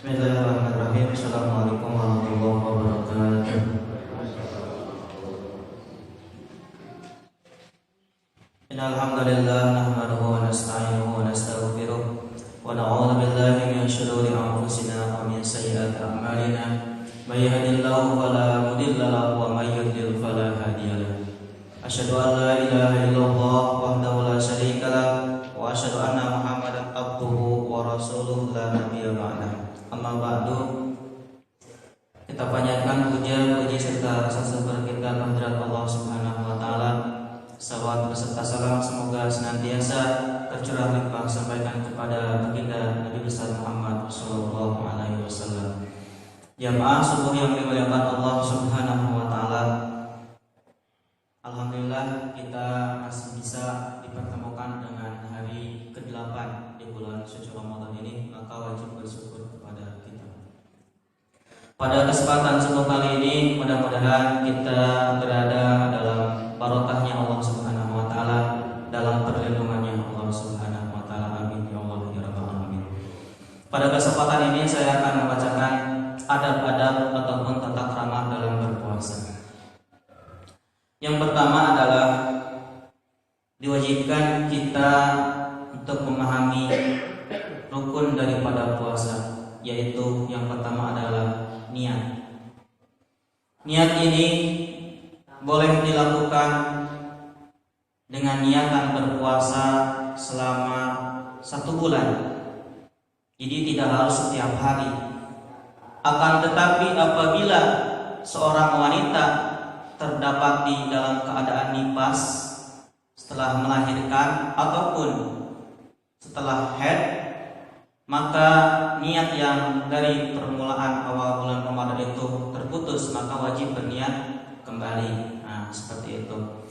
Bismillahirrahmanirrahim. Assalamualaikum warahmatullahi wabarakatuh. Innal hamdalillah nahmaduhu wa nasta'inuhu wa nastaghfiruh wa na'udzu billahi min shururi anfusina wa min sayyiati a'malina. May yahdihillahu fala mudilla lahu wa may yudlil fala hadiya lahu. Asyhadu an la ilaha illallah wahdahu la syarika lahu wa asyhadu anna Muhammadan abduhu wa rasuluhu la nabiyya ba'dahu. Amma ba'du. Kita panjatkan puji serta rasa syukur kita kehadirat Allah Subhanahu wa taala. Salawat beserta salam semoga senantiasa tercurah limpah sampaikan kepada baginda Nabi besar Muhammad sallallahu alaihi wasallam. Jamaah subuh yang dimuliakan Allah Subhanahu wa taala. Alhamdulillah kita masih bisa dipertemukan dengan hari ke-8 di bulan suci Ramadan ini, maka wajib bersyukur kepada kita. Pada kesempatan subuh kali ini mudah-mudahan kita berada dalam barokahnya Allah Subhanahu wa taala, dalam perlindungannya Allah Subhanahu wa taala. Amin ya Allah ya rabbal alamin. Pada kesempatan ini saya akan membacakan adab-adab ataupun tata krama dalam berpuasa. Yang pertama adalah diwajibkan kita untuk memahami rukun daripada puasa, yaitu yang pertama adalah niat. Niat ini boleh dilakukan dengan niatan berpuasa selama 1 bulan. Jadi tidak harus setiap hari. Akan tetapi apabila seorang wanita terdapat di dalam keadaan nifas setelah melahirkan ataupun setelah haid, maka niat yang dari permulaan awal bulan Ramadan itu terputus, maka wajib berniat kembali. Nah, seperti itu.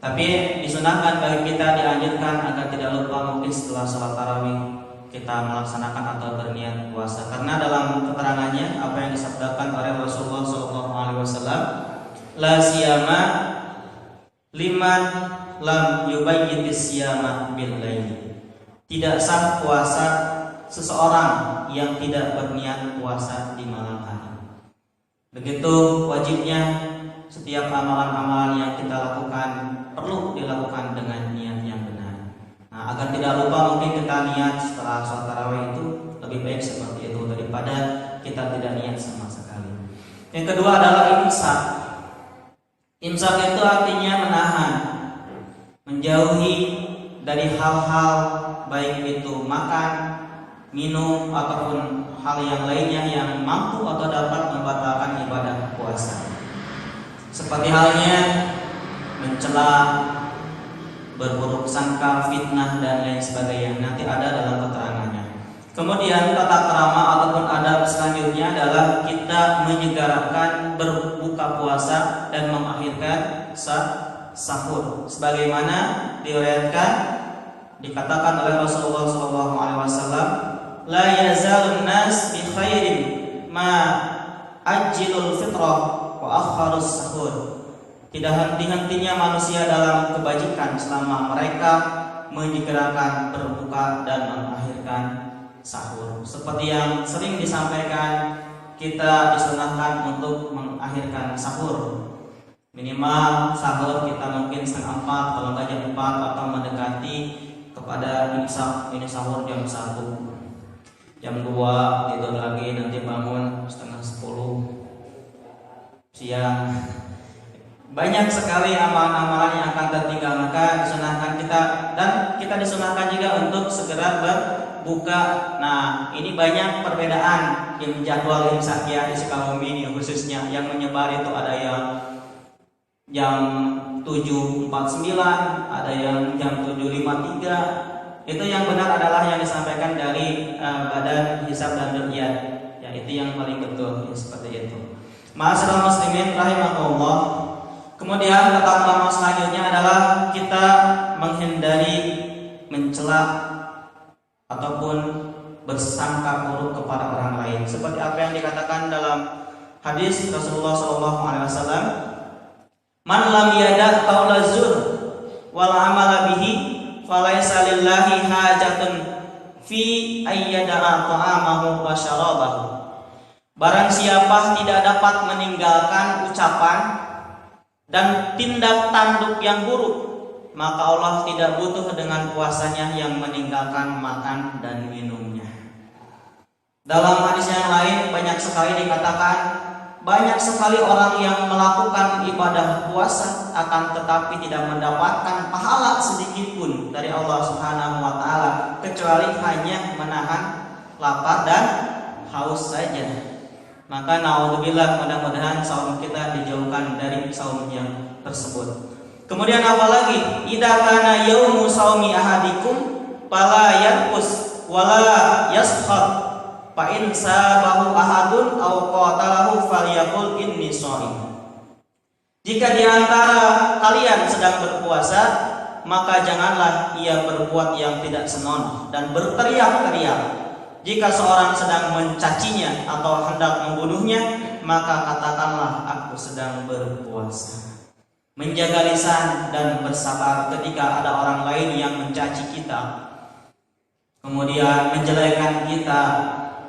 Tapi disunahkan bagi kita, dianjurkan agar tidak lupa mungkin setelah sholat tarawih kita melaksanakan atau berniat puasa, karena dalam keterangannya apa yang disabdakan oleh Rasulullah SAW, la siyama liman lam yubayyitis siyama bil laili. Tidak sah puasa seseorang yang tidak berniat puasa di malam hari. Begitu wajibnya setiap amalan-amalan yang kita lakukan perlu dilakukan dengan niat yang benar. Nah, agar tidak lupa mungkin kita niat setelah sholat tarawih itu lebih baik seperti itu daripada kita tidak niat sama sekali. Yang kedua adalah imsak. Imsak itu artinya menahan, menjauhi dari hal-hal baik itu makan, minum ataupun hal yang lainnya yang mampu atau dapat membatalkan ibadah puasa. Seperti halnya mencela, berburuk sangka, fitnah dan lain sebagainya. Nanti ada dalam keterangannya. Kemudian tata krama ataupun adab selanjutnya adalah kita menyegerakan berbuka puasa dan mengakhirkan sahur. Sebagaimana diriwayatkan dikatakan oleh Rasulullah SAW, la yazalun nas bi khairin ma ajilul fitrah wa akharus sahur. Tidak henti-hentinya manusia dalam kebajikan selama mereka menyegerakan berbuka dan mengakhirkan sahur. Seperti yang sering disampaikan, kita disunahkan untuk mengakhirkan sahur. Minimal sahur kita mungkin 3:30, kalau enggak jam 4, atau mendekati kepada imsak. Ini sahur jam 1, jam 2 tidur lagi, nanti bangun 9:30 siang. Banyak sekali amalan-amalan yang akan tertinggal, maka disunahkan kita, dan kita disunahkan juga untuk segera berbuka. Nah, ini banyak perbedaan yang jadwal imsak ya di Sukabumi ini khususnya. Yang menyebar itu ada yang jam 7.49, ada yang jam 7.53. Itu yang benar adalah yang disampaikan dari Badan Hisab dan Ruqyah. Ya, itu yang paling betul, ya, seperti itu. Ma'asyiral muslimin rahimakumullah. Kemudian tata krama selanjutnya adalah kita menghindari mencela ataupun bersangka buruk kepada orang lain. Seperti apa yang dikatakan dalam hadis Rasulullah SAW, man lam yada qaula zur wal amala bihi falaisa lillahi hajatun fi ayyada'a ta'amahu wa syarabahu. Barang siapa tidak dapat meninggalkan ucapan dan tindak tanduk yang buruk, maka Allah tidak butuh dengan puasanya yang meninggalkan makan dan minumnya. Dalam hadis yang lain banyak sekali dikatakan, banyak sekali orang yang melakukan ibadah puasa akan tetapi tidak mendapatkan pahala sedikit pun dari Allah Subhanahu wa taala, kecuali hanya menahan lapar dan haus saja. Maka naudzubillah, mudah-mudahan saum kita dijauhkan dari saum yang tersebut. Kemudian apalagi, idza kana yaumu saumi ahadikum fala yarqus wala yaskhar fa in sabahu ahadun aw qatalahu falyaqul inni shaim. Jika di antara kalian sedang berpuasa, maka janganlah ia berbuat yang tidak senonoh dan berteriak-teriak. Jika seorang sedang mencacinya atau hendak membunuhnya, maka katakanlah aku sedang berpuasa. Menjaga lisan dan bersabar ketika ada orang lain yang mencaci kita, kemudian menjelekkan kita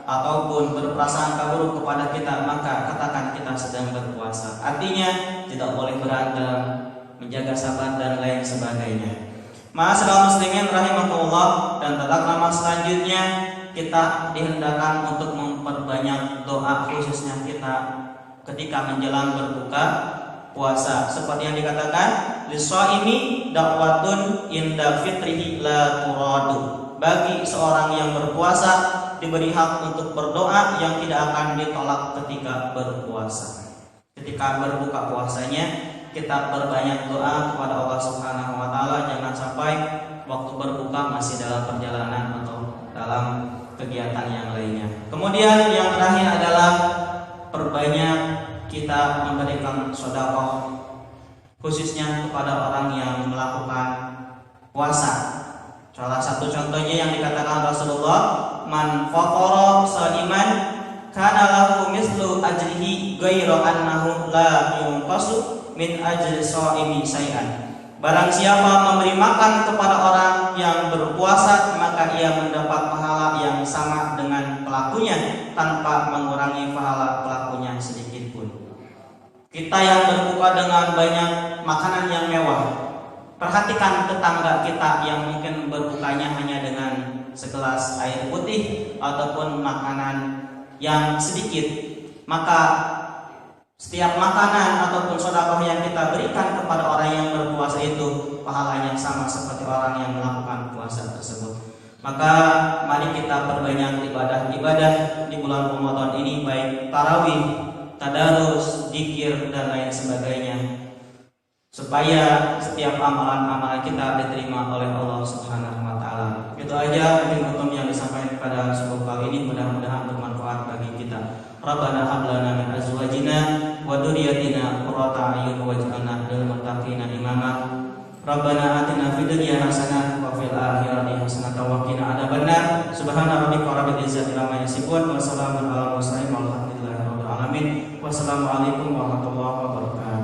ataupun berprasangka buruk kepada kita, maka katakan kita sedang berpuasa. Artinya tidak boleh berantem, menjaga sabar dan lain sebagainya. Ma'asyiral muslimin rahimakumullah, dan tata krama selanjutnya kita dihendakkan untuk memperbanyak doa, khususnya kita ketika menjelang berbuka puasa, seperti yang dikatakan lishaimi da'watun inda fitrihi la turadu. Bagi seorang yang berpuasa diberi hak untuk berdoa yang tidak akan ditolak ketika berpuasa. Ketika berbuka puasanya kita perbanyak doa kepada Allah Subhanahu wa taala, jangan sampai waktu berbuka masih dalam perjalanan atau dalam kegiatan yang lainnya. Kemudian yang terakhir adalah perbanyak kita memberikan sedekah, khususnya kepada orang yang melakukan puasa. Salah satu contohnya yang dikatakan Rasulullah, man faqara shaiman kana lahu mislu ajrihi ghairu annahu la yunqasu min ajri shaimi syai'an. Barang siapa memberi makan kepada orang yang berpuasa, maka ia mendapat pahala yang sama dengan pelakunya tanpa mengurangi pahala pelakunya sedikit pun. Kita yang berbuka dengan banyak makanan yang mewah, perhatikan tetangga kita yang mungkin berbukanya hanya dengan segelas air putih ataupun makanan yang sedikit, maka setiap makanan ataupun sedekah yang kita berikan kepada orang yang berpuasa itu pahalanya sama seperti orang yang melakukan puasa tersebut. Maka mari kita perbanyak ibadah-ibadah di bulan Ramadan ini, baik tarawih, tadarus, zikir dan lain sebagainya, supaya setiap amalan-amalan kita diterima oleh Allah Subhanahu wa taala. Itu aja mungkin yang disampaikan pada subuh kali ini, mudah-mudahan bermanfaat bagi kita. Rabbana hab lana min azwajina wa dhurriyyatina qurrata a'yun waj'alna lil muttaqina imama. Rabbana atina fid dunya hasanah wa fil akhirati hasanah wa qina adzabannar. Subhana rabbika rabbil izzati amma yasifun wa salamun alal mursalin walhamdulillahi rabbil alamin. Wassalamu alaikum warahmatullahi wabarakatuh.